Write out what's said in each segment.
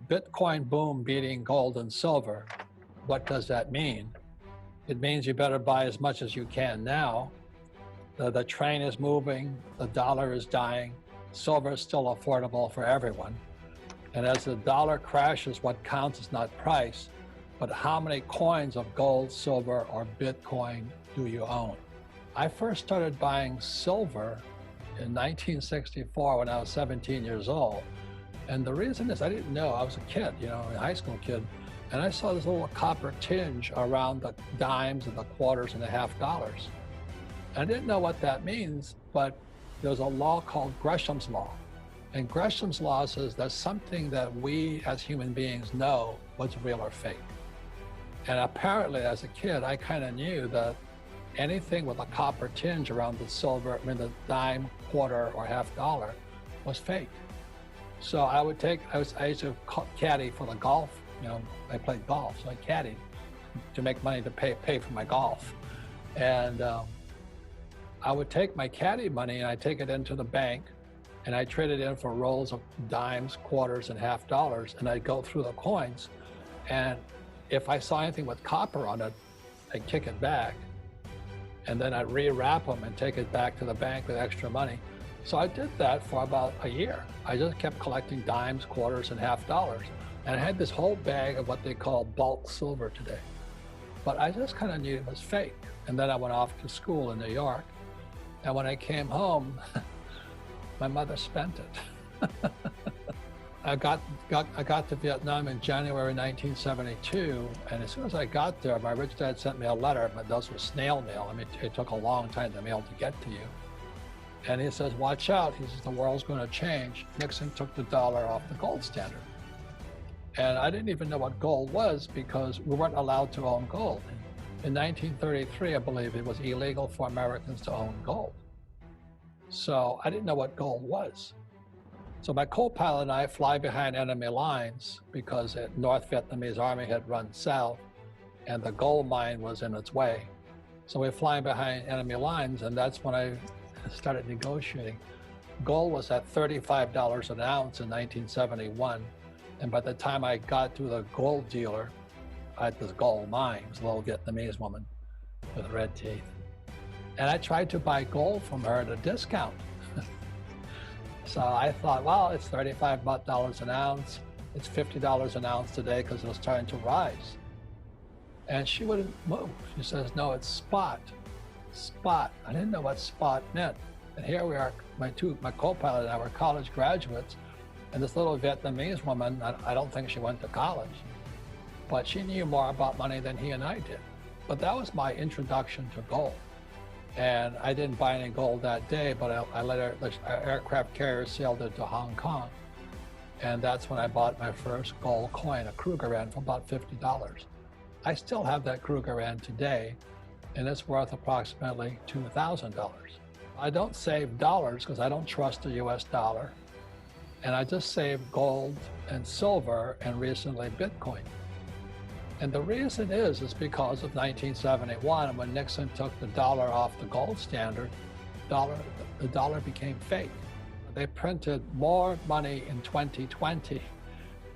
Bitcoin boom beating gold and silver. What does that mean? It means you better buy as much as you can now. The train is moving, the dollar is dying, silver is still affordable for everyone. And as the dollar crashes, what counts is not price, but how many coins of gold, silver, or Bitcoin do you own? I first started buying silver in 1964 when I was 17 years old. And the reason is I didn't know. I was a kid, a high school kid, and I saw this little copper tinge around the dimes and the quarters and the half dollars. I didn't know what that means, but there's a law called Greshams Law. And Greshams Law says that's something that we as human beings know what's real or fake. And apparently as a kid, I kind of knew that anything with a copper tinge around the silver, the dime, quarter, or half dollar was fake. So I used to caddy for the golf. I played golf, so I caddied to make money to pay for my golf. And I would take my caddy money and I take it into the bank and I trade it in for rolls of dimes, quarters, and half dollars, and I'd go through the coins. And if I saw anything with copper on it, I'd kick it back. And then I'd rewrap them and take it back to the bank with extra money. So I did that for about a year. I just kept collecting dimes, quarters, and half dollars. And I had this whole bag of what they call bulk silver today. But I just kind of knew it was fake. And then I went off to school in New York. And when I came home, my mother spent it. I got to Vietnam in January 1972, and as soon as I got there, my rich dad sent me a letter, but those were snail mail. It took a long time to mail to get to you. And he says, watch out. He says, the world's going to change. Nixon took the dollar off the gold standard. And I didn't even know what gold was because we weren't allowed to own gold. In 1933, I believe it was illegal for Americans to own gold. So I didn't know what gold was. So my co-pilot and I fly behind enemy lines because the North Vietnamese army had run south and the gold mine was in its way. So we're flying behind enemy lines, and that's when I started negotiating. Gold was at $35 an ounce in 1971. And by the time I got to the gold dealer at this gold mine, it was a little Vietnamese woman with red teeth. And I tried to buy gold from her at a discount. So I thought, well, it's $35 an ounce. It's $50 an ounce today because it was starting to rise. And she wouldn't move. She says, no, it's spot. Spot. I didn't know what spot meant. And here we are, my co-pilot and I were college graduates. And this little Vietnamese woman, I don't think she went to college, but she knew more about money than he and I did. But that was my introduction to gold. And I didn't buy any gold that day, but I let our aircraft carrier sailed into Hong Kong. And that's when I bought my first gold coin, a Krugerrand, for about $50. I still have that Krugerrand today, and it's worth approximately $2,000. I don't save dollars because I don't trust the US dollar. And I just save gold and silver and recently Bitcoin. And the reason is because of 1971, when Nixon took the dollar off the gold standard, the dollar became fake. They printed more money in 2020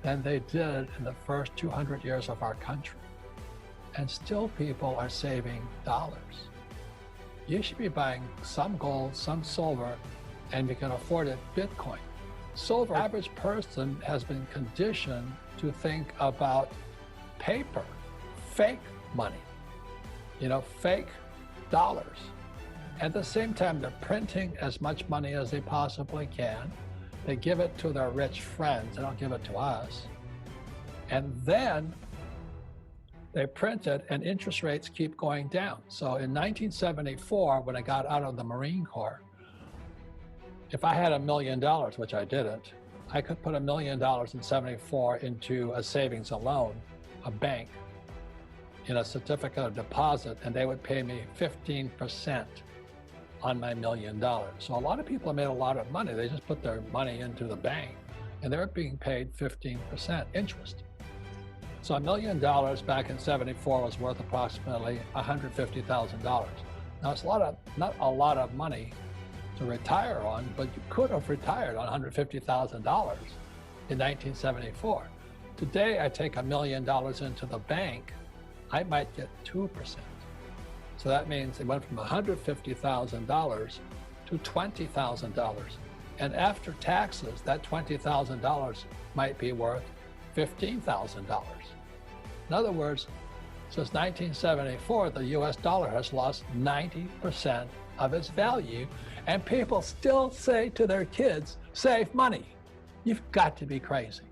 than they did in the first 200 years of our country. And still people are saving dollars. You should be buying some gold, some silver, and you can afford it, Bitcoin. Silver, average person has been conditioned to think about paper, fake money, fake dollars. At the same time, they're printing as much money as they possibly can. They give it to their rich friends. They don't give it to us. And then they print it and interest rates keep going down. So in 1974, when I got out of the Marine Corps, if I had $1 million, which I didn't, I could put $1 million in 74 into a savings and loan, a bank, in a certificate of deposit, and they would pay me 15% on my $1 million. So a lot of people made a lot of money. They just put their money into the bank, and they're being paid 15% interest. So $1 million back in 74 was worth approximately $150,000. Now it's not a lot of money to retire on, but you could have retired on $150,000 in 1974. Today, I take $1 million into the bank, I might get 2%. So that means it went from $150,000 to $20,000. And after taxes, that $20,000 might be worth $15,000. In other words, since 1974, the US dollar has lost 90% of its value, and people still say to their kids, save money. You've got to be crazy.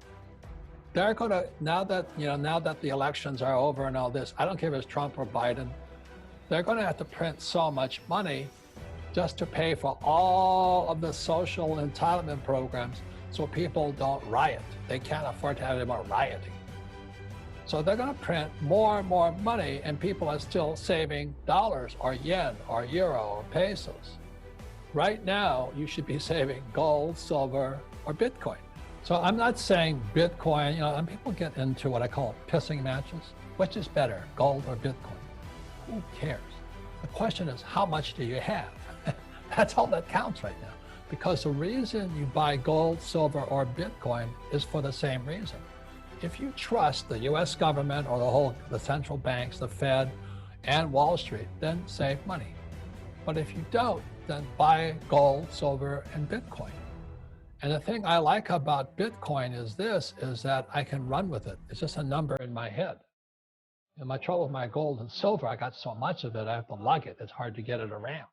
They're going to, now that the elections are over and all this, I don't care if it's Trump or Biden, they're going to have to print so much money just to pay for all of the social entitlement programs so people don't riot. They can't afford to have any more rioting. So they're going to print more and more money, and people are still saving dollars or yen or euro or pesos. Right now, you should be saving gold, silver, or Bitcoin. So I'm not saying Bitcoin, and people get into what I call pissing matches. Which is better, gold or Bitcoin? Who cares? The question is, how much do you have? That's all that counts right now. Because the reason you buy gold, silver, or Bitcoin is for the same reason. If you trust the US government or the central banks, the Fed, and Wall Street, then save money. But if you don't, then buy gold, silver, and Bitcoin. And the thing I like about Bitcoin is that I can run with it. It's just a number in my head. And my trouble with my gold and silver, I got so much of it, I have to lug it. It's hard to get it around.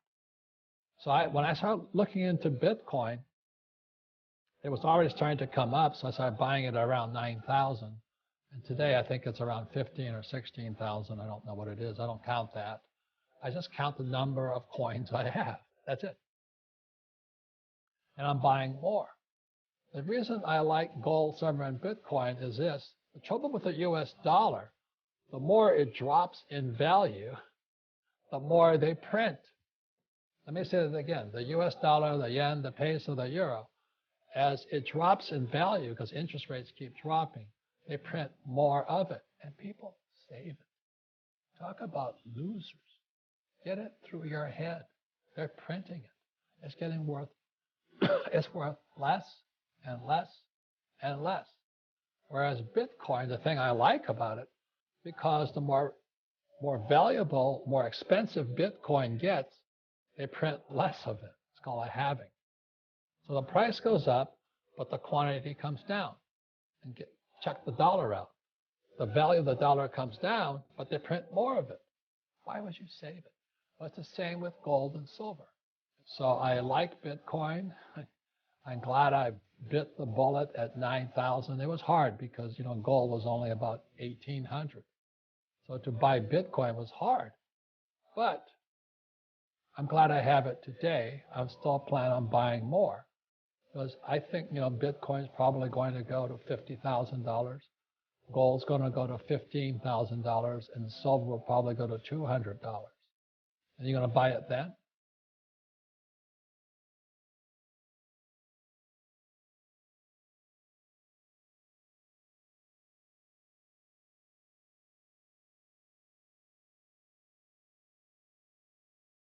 So when I started looking into Bitcoin, it was already starting to come up, so I started buying it around 9,000. And today I think it's around 15 or 16,000. I don't know what it is. I don't count that. I just count the number of coins I have. That's it. And I'm buying more. The reason I like gold, silver, and Bitcoin is this. The trouble with the US dollar, the more it drops in value, the more they print. Let me say that again. The US dollar, the yen, the peso, the euro, as it drops in value, because interest rates keep dropping, they print more of it, and people save it. Talk about losers. Get it through your head. They're printing it. It's getting worth, it's worth less and less and less. Whereas Bitcoin, the thing I like about it, because the more valuable, more expensive Bitcoin gets, they print less of it. It's called a halving. So the price goes up, but the quantity comes down. And check the dollar out. The value of the dollar comes down, but they print more of it. Why would you save it? Well, it's the same with gold and silver. So I like Bitcoin. I'm glad I bit the bullet at 9,000. It was hard because, gold was only about 1,800. So to buy Bitcoin was hard. But I'm glad I have it today. I'm still planning on buying more. Because I think, Bitcoin's probably going to go to $50,000. Gold's going to go to $15,000, and silver will probably go to $200. And you're going to buy it then?